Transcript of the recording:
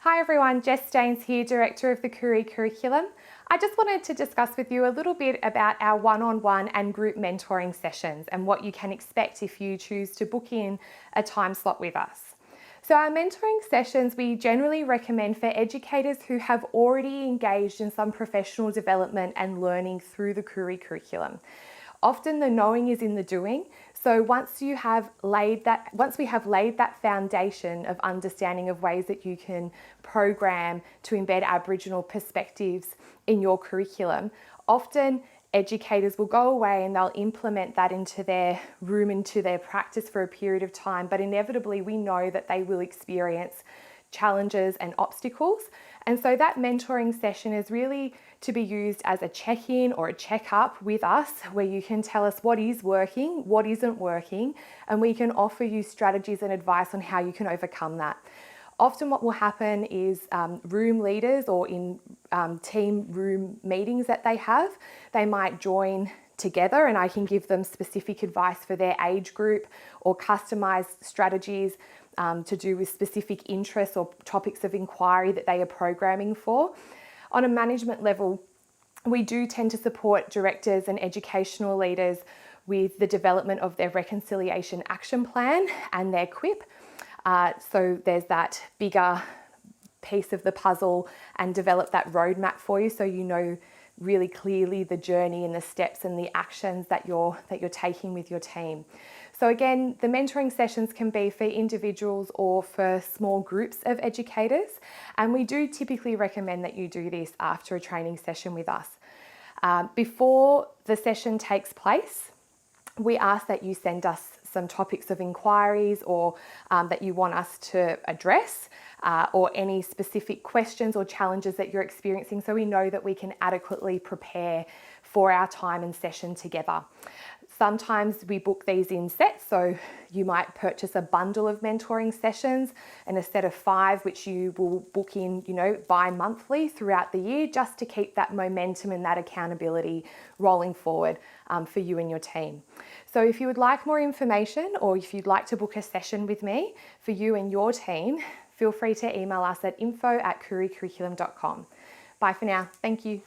Hi everyone, Jess Staines here, Director of the Koori Curriculum. I just wanted to discuss with you a little bit about our one-on-one and group mentoring sessions and what you can expect if you choose to book in a time slot with us. So our mentoring sessions we generally recommend for educators who have already engaged in some professional development and learning through the Koori Curriculum. Often the knowing is in the doing. So once we have laid that foundation of understanding of ways that you can program to embed Aboriginal perspectives in your curriculum, often educators will go away and they'll implement that into their room, into their practice for a period of time, but inevitably we know that they will experience challenges and obstacles. And so that mentoring session is really to be used as a check-in or a check-up with us, where you can tell us what is working, what isn't working, and we can offer you strategies and advice on how you can overcome that. Often what will happen is room leaders or in team room meetings that they might join together and I can give them specific advice for their age group or customised strategies to do with specific interests or topics of inquiry that they are programming for. On a management level, we do tend to support directors and educational leaders with the development of their reconciliation action plan and their QUIP. So there's that bigger piece of the puzzle and develop that roadmap for you so you know really clearly the journey and the steps and the actions that you're taking with your team. So again, the mentoring sessions can be for individuals or for small groups of educators, and we do typically recommend that you do this after a training session with us. Before the session takes place, we ask that you send us some topics of inquiries or that you want us to address or any specific questions or challenges that you're experiencing so we know that we can adequately prepare for our time and session together. Sometimes we book these in sets, so you might purchase a bundle of mentoring sessions and a set of 5 which you will book in, bi-monthly throughout the year just to keep that momentum and that accountability rolling forward for you and your team. So if you would like more information or if you'd like to book a session with me for you and your team, feel free to email us at info@kooricurriculum.com. Bye for now. Thank you.